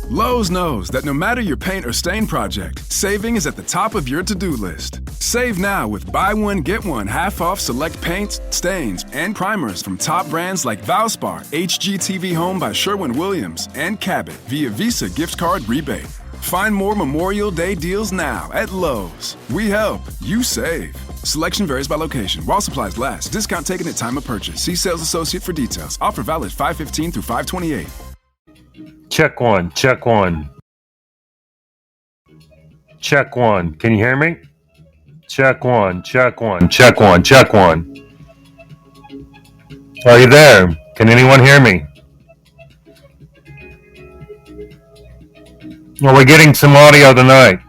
Lowe's knows that no matter your paint or stain project, saving is at the top of your to-do list. Save now with buy one, get one half off select paints, stains, and primers from top brands like Valspar, HGTV Home by Sherwin-Williams, and Cabot via Visa gift card rebate. Find more Memorial Day deals now at Lowe's. We help, you save. Selection varies by location. While supplies last. Discount taken at time of purchase. See sales associate for details. Offer valid 5/15 through 5/28. Check one, check one. Check one. Can you hear me? Check one, check one, check one, check one. Are you there? Can anyone hear me? Are we getting some audio tonight?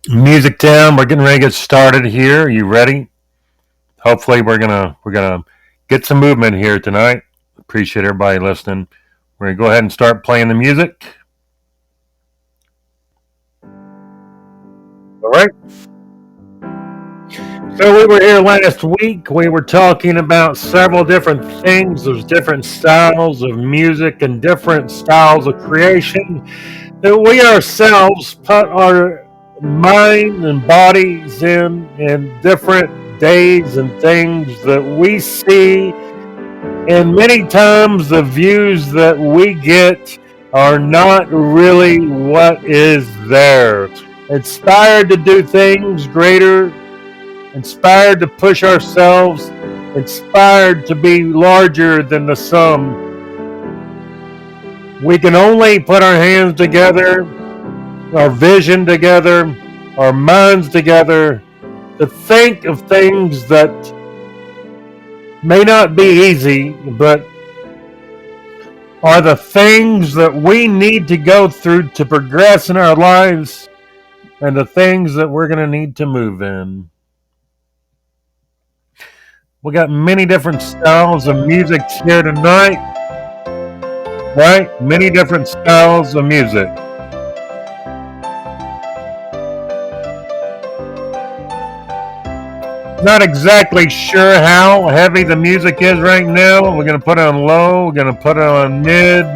Music Town, we're getting ready to get started here. Are you ready? Hopefully we're gonna get some movement here tonight. Appreciate everybody listening. We're gonna go ahead and start playing the music. All right. So we were here last week. We were talking about several different things. There's different styles of music and different styles of creation that we ourselves put our mind and bodies in different days and things that we see, and many times the views that we get are not really what is there. Inspired to do things greater, inspired to push ourselves, inspired to be larger than the sum. We can only put our hands together, our vision together, our minds together, to think of things that may not be easy, but are the things that we need to go through to progress in our lives, and the things that we're going to need to move in. We got many different styles of music here tonight, right? Many different styles of music. Not exactly sure how heavy the music is right now. We're going to put it on low. We're going to put it on mid.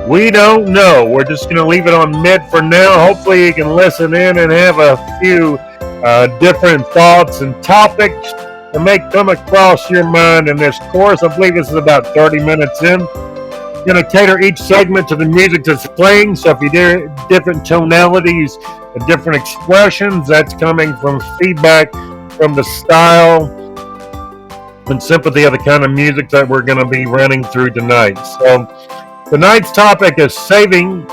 We don't know. We're just going to leave it on mid for now. Hopefully you can listen in and have a few different thoughts and topics that may come across your mind in this course. I believe this is about 30 minutes in. Going to cater each segment to the music that's playing. So if you hear different tonalities and different expressions, that's coming from feedback from the style and sympathy of the kind of music that we're going to be running through tonight. So tonight's topic is saving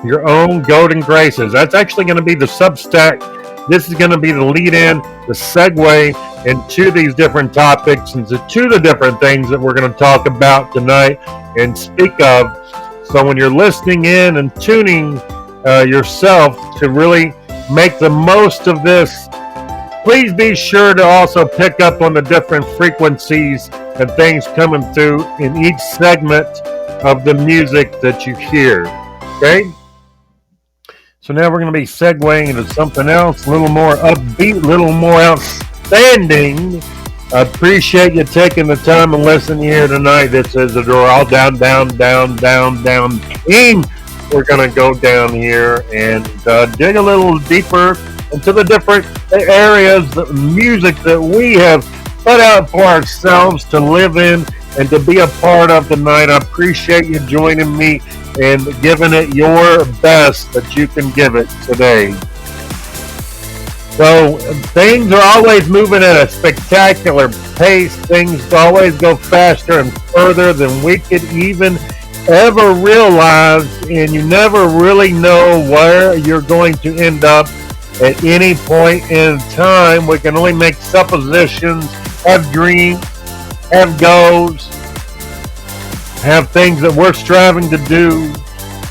your own golden graces. That's actually going to be the substack. This is going to be the lead-in, the segue into these different topics and to the different things that we're going to talk about tonight and speak of. So when you're listening in and tuning yourself to really make the most of this, please be sure to also pick up on the different frequencies and things coming through in each segment of the music that you hear. Okay? So now we're going to be segueing into something else, a little more upbeat, a little more outstanding. I appreciate you taking the time and listening here tonight. This is the door all down, down, down, down, down. And we're going to go down here and dig a little deeper into the different areas of music that we have put out for ourselves to live in and to be a part of tonight. I appreciate you joining me and giving it your best that you can give it today. So things are always moving at a spectacular pace. Things always go faster and further than we could even ever realize, and you never really know where you're going to end up at any point in time. We can only make suppositions, have dreams, have goals, have things that we're striving to do.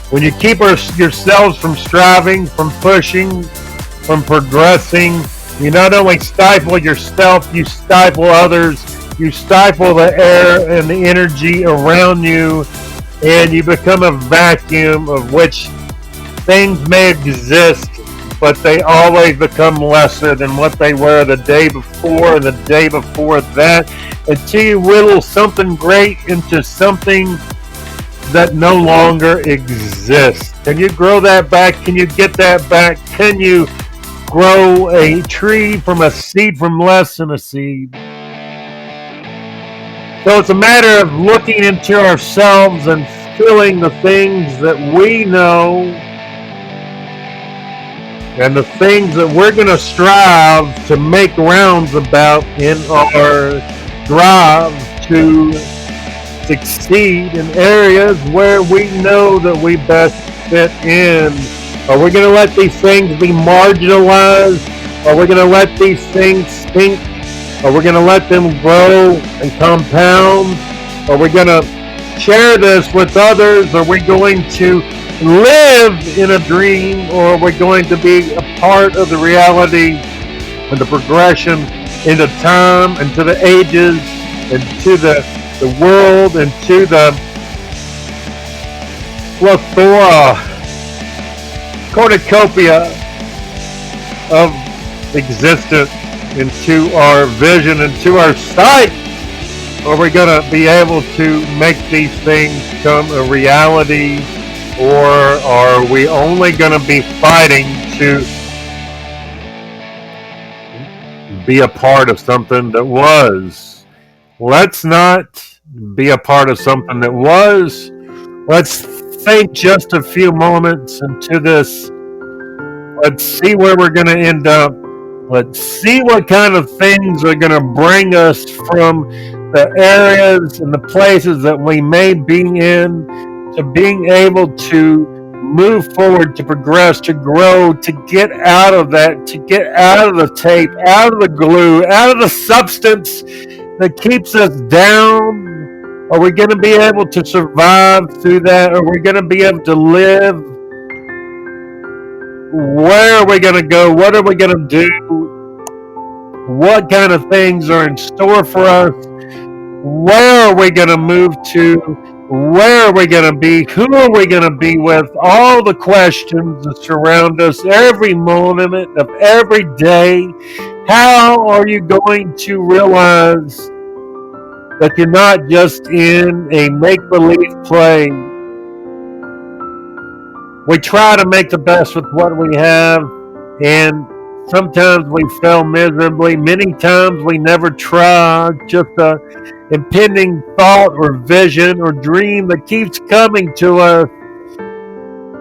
When you keep yourselves from striving, from pushing, from progressing, you not only stifle yourself, you stifle others, you stifle the air and the energy around you, and you become a vacuum of which things may exist, but they always become lesser than what they were the day before and the day before that, until you whittle something great into something that no longer exists. Can you grow that back? Can you get that back? Can you grow a tree from a seed from less than a seed? So it's a matter of looking into ourselves and feeling the things that we know and the things that we're going to strive to make rounds about in our drive to succeed in areas where we know that we best fit in. Are we going to let these things be marginalized? Are we going to let these things stink? Are we going to let them grow and compound? Are we going to share this with others? Are we going to live in a dream, or are we going to be a part of the reality and the progression into time and to the ages and to the world and to the plethora, cornucopia of existence, into our vision, into our sight? Are we going to be able to make these things come a reality, or are we only going to be fighting to be a part of something that was? Let's not be a part of something that was. Let's think just a few moments into this. Let's see where we're going to end up. Let's see what kind of things are going to bring us from the areas and the places that we may be in, to being able to move forward, to progress, to grow, to get out of that, to get out of the tape, out of the glue, out of the substance that keeps us down. Are we going to be able to survive through that? Are we going to be able to live? Where are we going to go? What are we going to do? What kind of things are in store for us? Where are we going to move to? Where are we going to be? Who are we going to be with? All the questions that surround us every moment of every day. How are you going to realize that you're not just in a make-believe play? We try to make the best with what we have, and sometimes we fail miserably. Many times we never try. Just a impending thought or vision or dream that keeps coming to us.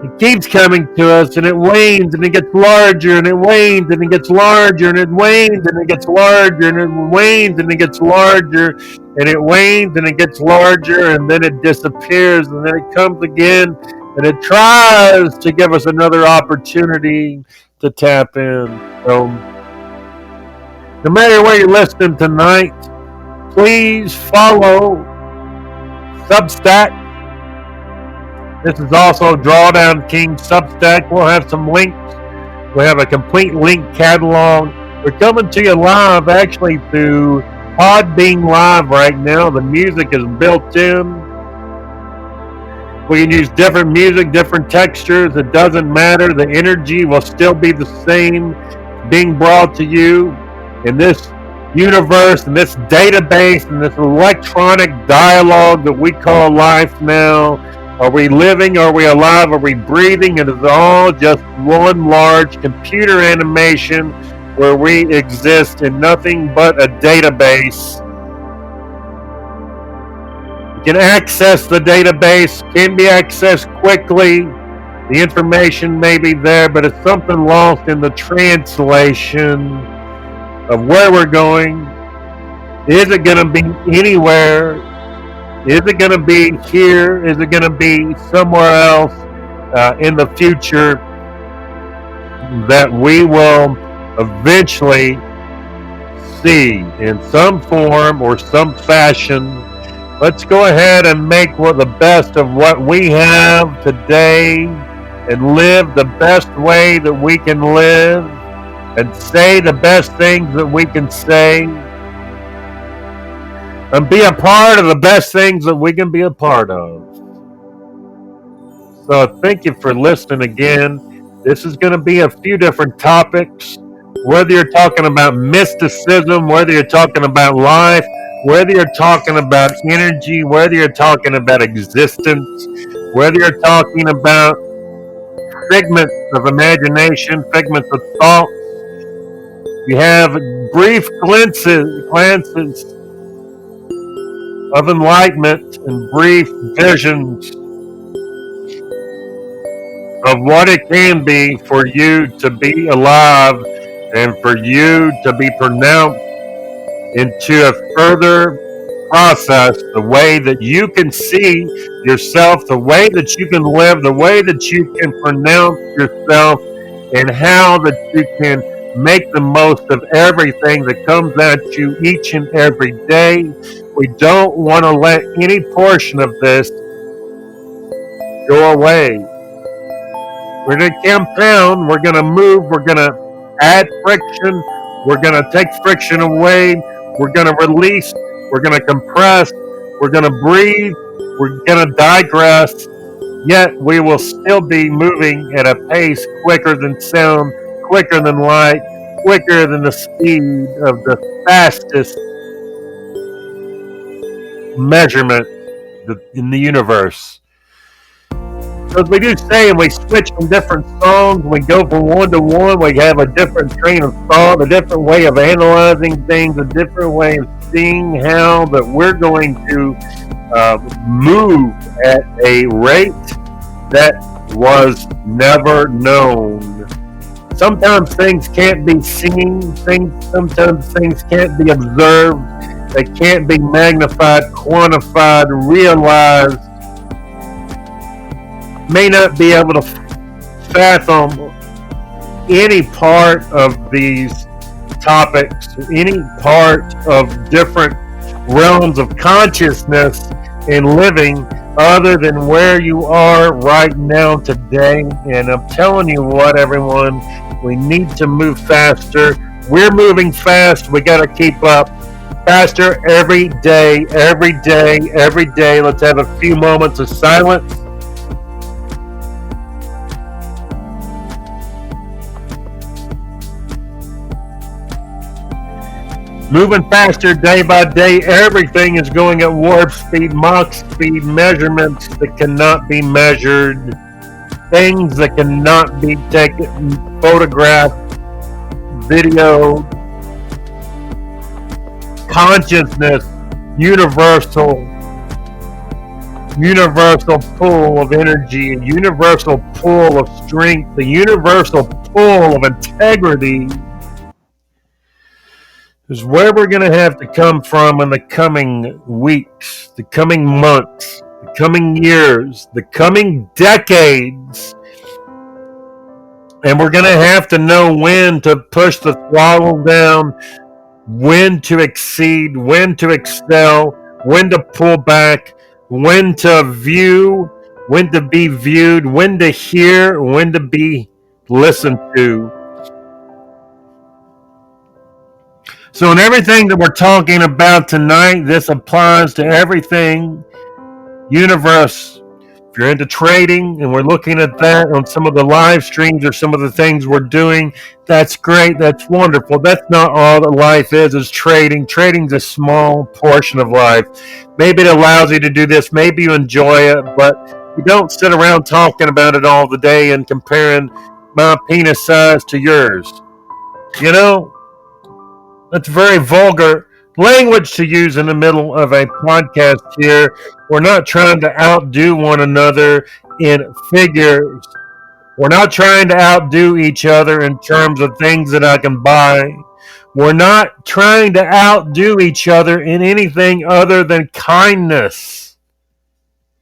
It keeps coming to us, and it wanes, and it gets larger, and it wanes, and it gets larger, and it wanes, and it gets larger, and it wanes, and it gets larger, and it wanes, and it gets larger, and then it disappears, and then it comes again, and it tries to give us another opportunity to tap in. So, no matter where you're listening tonight, please follow Substack. This is also Drawdown King Substack. We'll have some links. We'll have a complete link catalog. We're coming to you live, actually, through Podbean Live right now. The music is built in. We can use different music, different textures. It doesn't matter. The energy will still be the same, being brought to you in this universe, in this database, in this electronic dialogue that we call life now. Are we living? Are we alive? Are we breathing? It is all just one large computer animation where we exist in nothing but a database. You can access the database, can be accessed quickly. The information may be there, but it's something lost in the translation of where we're going. Is it going to be anywhere? Is it going to be here? Is it going to be somewhere else in the future that we will eventually see in some form or some fashion? Let's go ahead and make the best of what we have today and live the best way that we can live and say the best things that we can say and be a part of the best things that we can be a part of. So thank you for listening again. This is going to be a few different topics, whether you're talking about mysticism, whether you're talking about life, whether you're talking about energy, whether you're talking about existence, whether you're talking about figments of imagination, figments of thought. You have brief glances of enlightenment and brief visions of what it can be for you to be alive and for you to be pronounced into a further process, the way that you can see yourself, the way that you can live, the way that you can pronounce yourself, and how that you can make the most of everything that comes at you each and every day. We don't want to let any portion of this go away. We're going to compound, we're going to move, we're going to add friction, we're going to take friction away, we're going to release, we're going to compress, we're going to breathe, we're going to digress, yet we will still be moving at a pace quicker than sound, quicker than light, quicker than the speed of the fastest measurement in the universe. So as we do say, and we switch from different songs, we go from one to one, we have a different train of thought, a different way of analyzing things, a different way of seeing how that we're going to move at a rate that was never known. Sometimes things can't be seen, sometimes things can't be observed, they can't be magnified, quantified, realized, may not be able to fathom any part of these topics, any part of different realms of consciousness in living other than where you are right now today. And I'm telling you what, everyone, we need to move faster. We're moving fast. We got to keep up. Faster every day, every day, every day. Let's have a few moments of silence. Moving faster day by day, everything is going at warp speed, Mach speed, measurements that cannot be measured, things that cannot be taken, photographed, video, consciousness, universal pull of energy, a universal pull of strength, a universal pull of integrity is where we're going to have to come from in the coming weeks, the coming months, the coming years, the coming decades. And we're going to have to know when to push the throttle down, when to exceed, when to excel, when to pull back, when to view, when to be viewed, when to hear, when to be listened to. So in everything that we're talking about tonight, this applies to everything universe. If you're into trading and we're looking at that on some of the live streams or some of the things we're doing, that's great, that's wonderful. That's not all that life is trading. Trading's a small portion of life. Maybe it allows you to do this, maybe you enjoy it, but you don't sit around talking about it all the day and comparing my penis size to yours. You know? That's very vulgar language to use in the middle of a podcast here. We're not trying to outdo one another in figures We're not trying to outdo each other in terms of things that I can buy. We're not trying to outdo each other in anything other than kindness.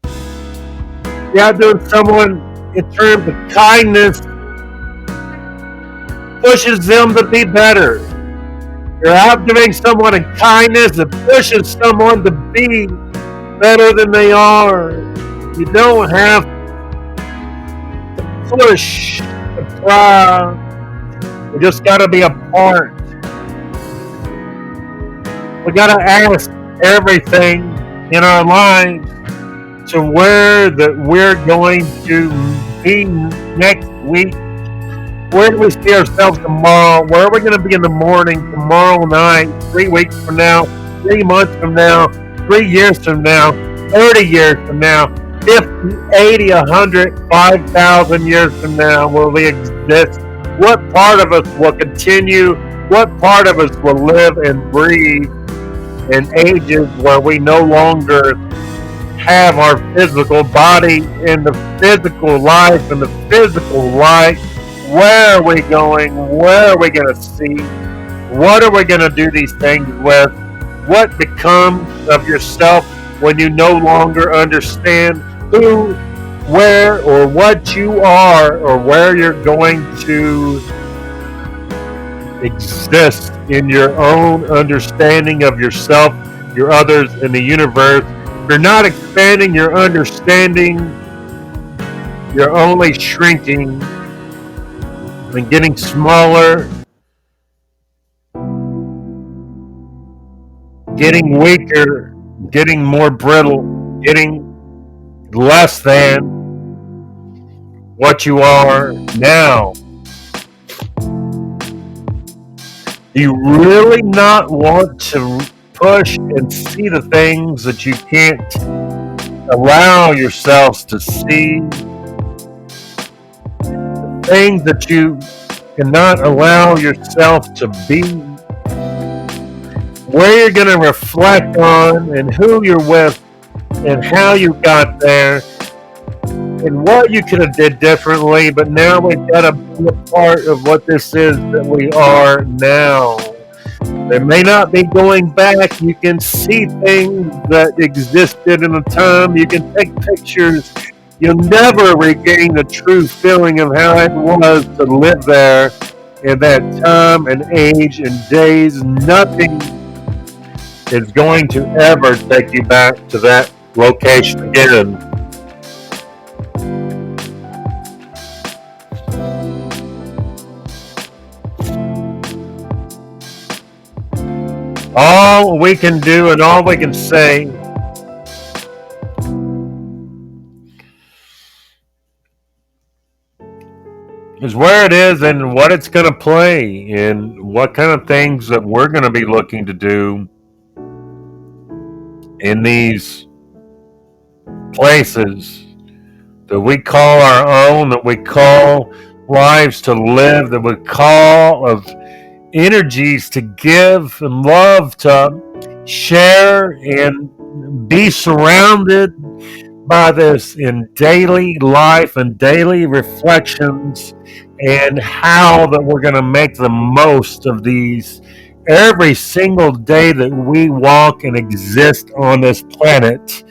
You're outdoing someone in terms of kindness pushes them to be better. You're outdoing someone in kindness that pushes someone to be better than they are. You don't have to push the crowd. We just got to be a part. We got to ask everything in our lives to where that we're going to be next week. Where do we see ourselves tomorrow? Where are we going to be in the morning, tomorrow night, 3 weeks from now, 3 months from now, 3 years from now, 30 years from now, 50, 80, 100, 5,000 years from now? Will we exist? What part of us will continue? What part of us will live and breathe in ages where we no longer have our physical body and the physical life and the physical light? Where are we going? Where are we going to see? What are we going to do these things with? What becomes of yourself when you no longer understand who, where, or what you are, or where you're going to exist in your own understanding of yourself, your others, and the universe? If you're not expanding your understanding, you're only shrinking and getting smaller, getting weaker, getting more brittle, getting less than what you are now. Do you really not want to push and see the things that you can't allow yourselves to see? The things that you cannot allow yourself to be? Where you're going to reflect on and who you're with and how you got there and what you could have did differently, but now we've got to be a part of what this is that we are now. There may not be going back. You can see things that existed in a time. You can take pictures. You'll never regain the true feeling of how it was to live there in that time and age and days. Nothing is going to ever take you back to that location again. All we can do and all we can say is where it is and what it's going to play and what kind of things that we're going to be looking to do in these places that we call our own, that we call lives to live, that we call of energies to give and love to share and be surrounded by this in daily life and daily reflections, and how that we're going to make the most of these every single day that we walk and exist on this planet.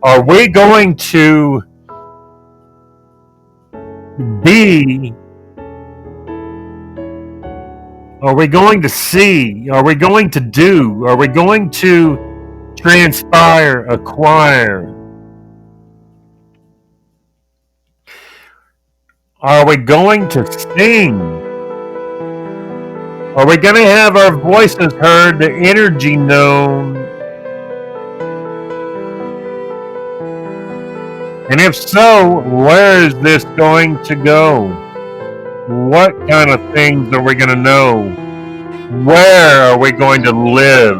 Are we going to be? Are we going to see? Are we going to do? Are we going to transpire, acquire? Are we going to sing? Are we going to have our voices heard, the energy known? And if so, where is this going to go? What kind of things are we going to know? Where are we going to live?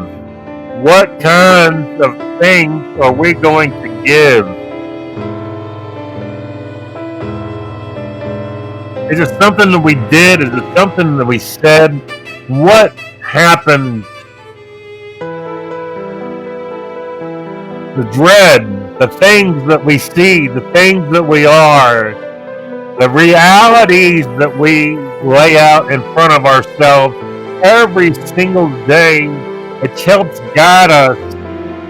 What kinds of things are we going to give? Is it something that we did? Is it something that we said? What happened? The dread, the things that we see, the things that we are, The realities that we lay out in front of ourselves every single day, it helps guide us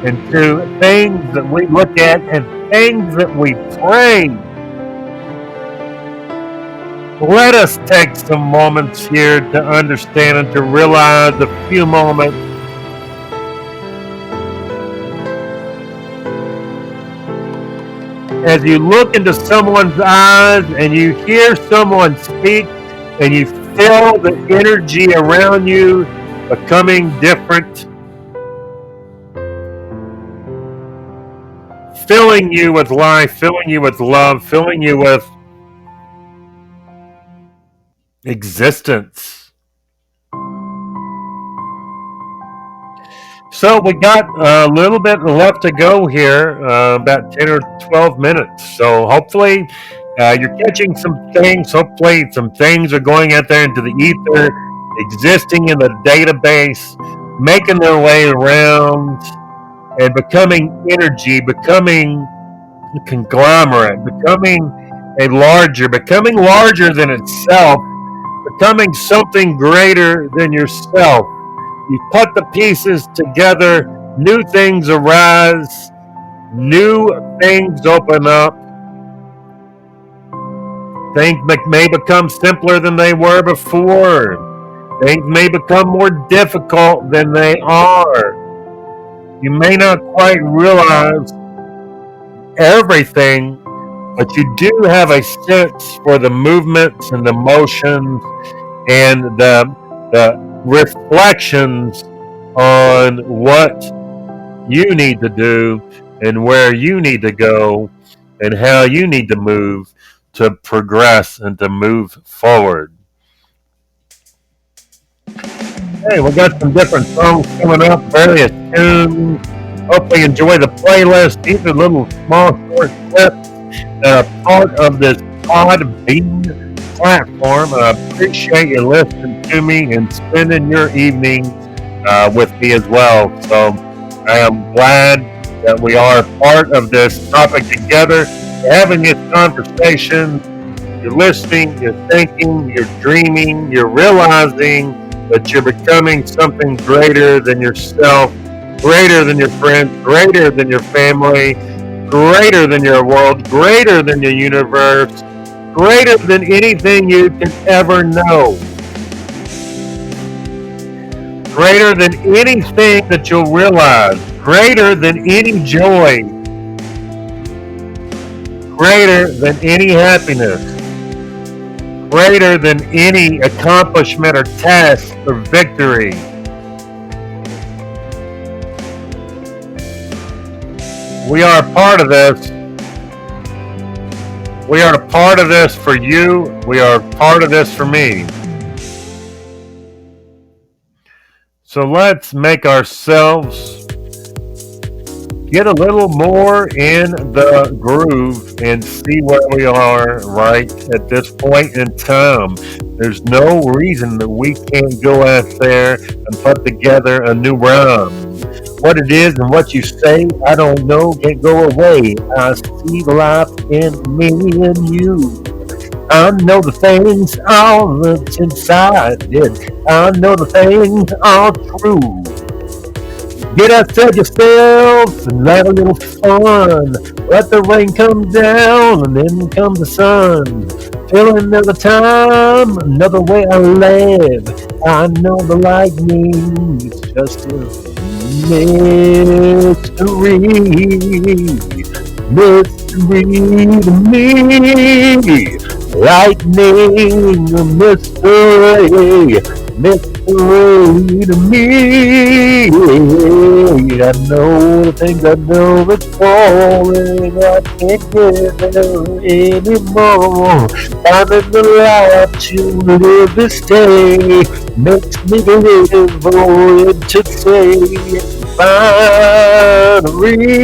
into things that we look at and things that we pray. Let us take some moments here to understand and to realize a few moments as you look into someone's eyes and you hear someone speak and you feel the energy around you becoming different, filling you with life, filling you with love, filling you with existence. So we got a little bit left to go here, about 10 or 12 minutes. So hopefully you're catching some things. Hopefully some things are going out there into the ether, existing in the database, making their way around and becoming energy, becoming a conglomerate, becoming becoming larger than itself, becoming something greater than yourself. You put the pieces together, new things arise, new things open up. Things may become simpler than they were before. Things may become more difficult than they are. You may not quite realize everything, but you do have a sense for the movements and the motions and the reflections on what you need to do and where you need to go and how you need to move to progress and to move forward. Hey, we got some different songs coming up, various tunes. Hopefully, enjoy the playlist. These are little small short clips that are part of this Podbean platform. I appreciate you listening to me and spending your evening with me as well. So I am glad that we are part of this topic together, having this conversation. You're listening, you're thinking, you're dreaming, you're realizing that you're becoming something greater than yourself, greater than your friends, greater than your family, greater than your world, greater than your universe, greater than anything you can ever know, greater than anything that you'll realize, greater than any joy, greater than any happiness, greater than any accomplishment or task or victory. We are a part of this. We are a part of this for you. We are a part of this for me. So let's make ourselves get a little more in the groove and see where we are right at this point in time. There's no reason that we can't go out there and put together a new rhyme. What it is and what you say, I don't know, can't go away. I see life in me and you. I know the things all that's inside it. I know the things are true. Get outside yourself and have a little fun. Let the rain come down and then comes the sun. Feel another time, another way I live. I know the lightning is just a mystery. Mystery to me. Lightning, a mystery. Mystery to me. I know the things I know that's falling. I can't get there anymore. Finding the life to live this day makes me live for it to say. Find a reason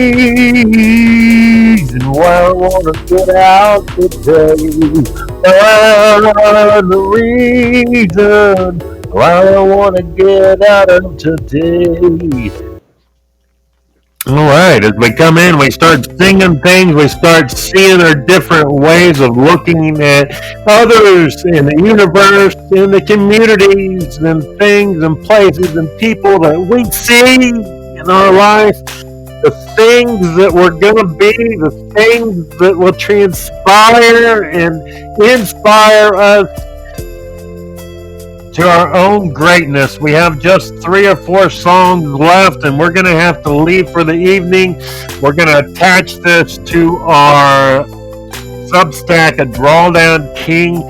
why I wanna get out today. Find a reason why I wanna get out of today. All right, as we come in, we start singing things, we start seeing our different ways of looking at others in the universe, in the communities, and things and places and people that we see in our life, the things that we're going to be, the things that will transpire and inspire us to our own greatness. We have just 3 or 4 songs left, and we're going to have to leave for the evening. We're going to attach this to our Substack at Drawdown King.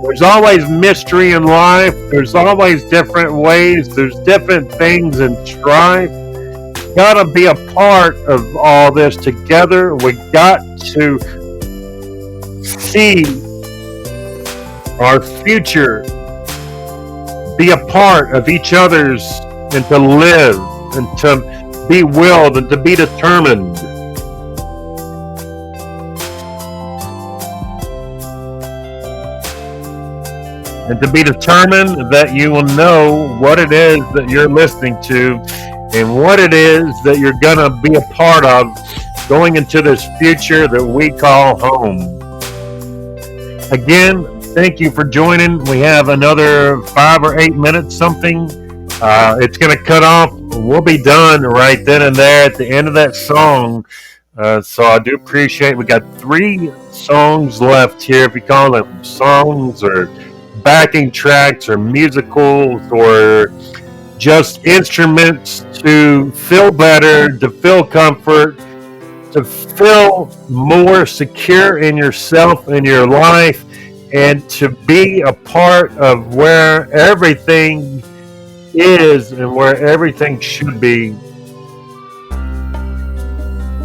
There's always mystery in life. There's always different ways. There's different things in strife. Got to be a part of all this together. We got to see our future, be a part of each other's, and to live and to be willed and to be determined. And to be determined that you will know what it is that you're listening to and what it is that you're going to be a part of going into this future that we call home. Again, thank you for joining. We have another 5 or 8 minutes, something. It's going to cut off. We'll be done right then and there at the end of that song. So I do appreciate. We got 3 songs left here. If you call them songs or backing tracks or musicals or just instruments to feel better, to feel comfort, to feel more secure in yourself and your life, and to be a part of where everything is and where everything should be.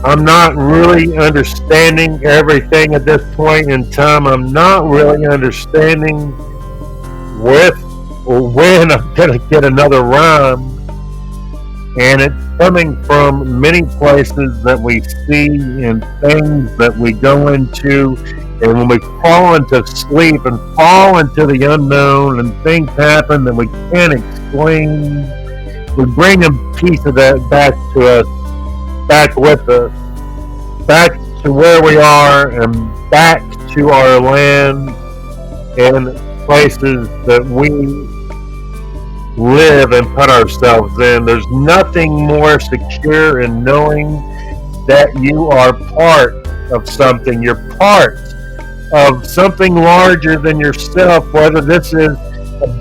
I'm not really understanding everything at this point in time. I'm not really understanding with or when I'm going to get another rhyme. And it's coming from many places that we see and things that we go into. And when we fall into sleep and fall into the unknown and things happen that we can't explain, we bring a piece of that back to us, back with us, back to where we are and back to our land and places that we live and put ourselves in. There's nothing more secure in knowing that you are part of something. You're part of something larger than yourself, whether this is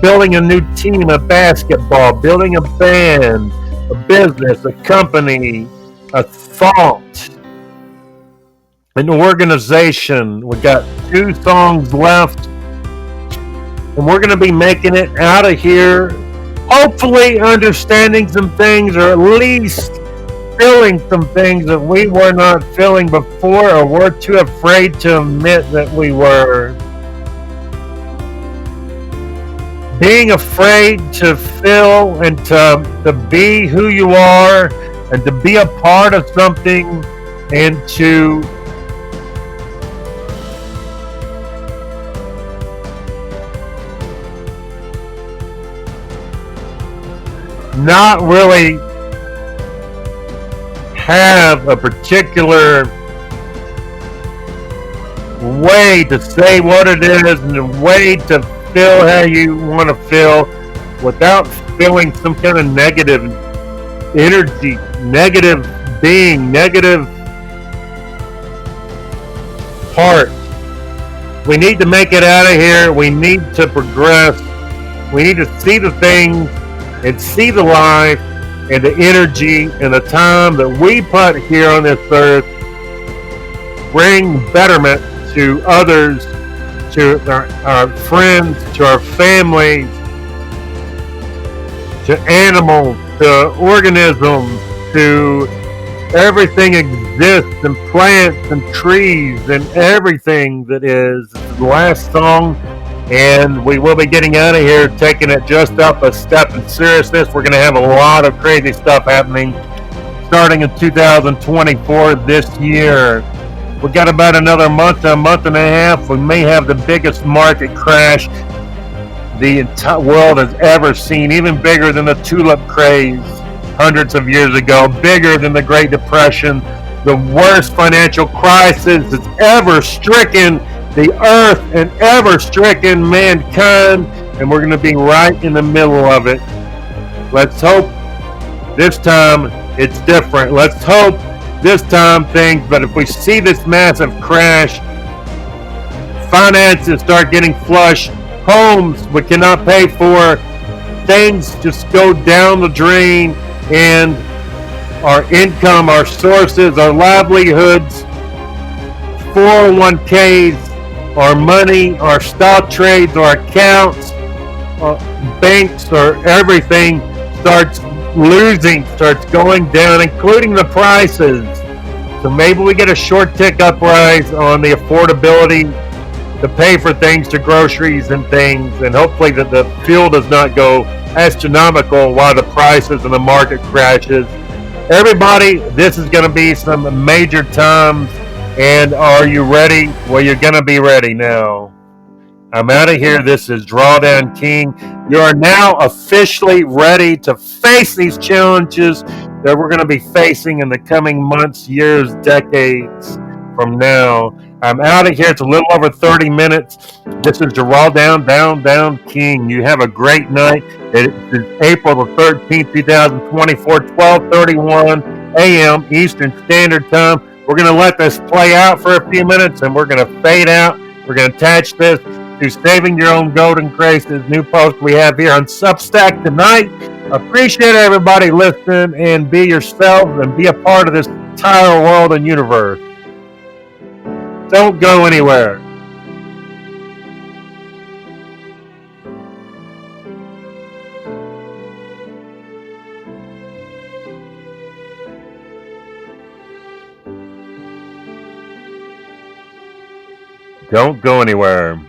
building a new team of basketball, building a band, a business, a company, a thought, an organization. We got 2 songs left, and we're going to be making it out of here, hopefully understanding some things, or at least feeling some things that we were not feeling before, or were too afraid to admit that we were. Being afraid to feel and to be who you are and to be a part of something and to not really have a particular way to say what it is and a way to feel how you want to feel without feeling some kind of negative energy, negative being, negative part. We need to make it out of here. We need to progress. We need to see the things and see the life and the energy and the time that we put here on this earth, bring betterment to others, to our friends, to our families, to animals, to organisms, to everything exists, and plants and trees and everything that is. This is the last song, and we will be getting out of here, taking it just up a step in seriousness. We're going to have a lot of crazy stuff happening starting in 2024 this year. We've got about another month, a month and a half. We may have the biggest market crash the entire world has ever seen, even bigger than the tulip craze. hundreds of years ago, bigger than the Great Depression, the worst financial crisis that's ever stricken the earth and ever stricken mankind, and we're going to be right in the middle of it. Let's hope this time it's different. Let's hope this time but if we see this massive crash, finances start getting flush, homes we cannot pay for, things just go down the drain, and our income, our sources, our livelihoods, 401ks, our money, our stock trades, our accounts, banks, or everything starts going down, including the prices. So maybe we get a short tick uprise on the affordability to pay for things, to groceries and things, and hopefully that the fuel does not go astronomical while the prices and the market crashes. Everybody, this is going to be some major times, and are you ready? Well, you're going to be ready now. I'm out of here. This is Drawdown King. You are now officially ready to face these challenges that we're going to be facing in the coming months, years, decades from now. I'm out of here. It's a little over 30 minutes. This is the Drawdown King. You have a great night. It is April the 13th, 2024, 12:31 a.m. Eastern Standard Time. We're going to let this play out for a few minutes, and we're going to fade out. We're going to attach this to Saving Your Own Golden Grace, this new post we have here on Substack tonight. Appreciate everybody listening, and be yourselves and be a part of this entire world and universe. Don't go anywhere. Don't go anywhere.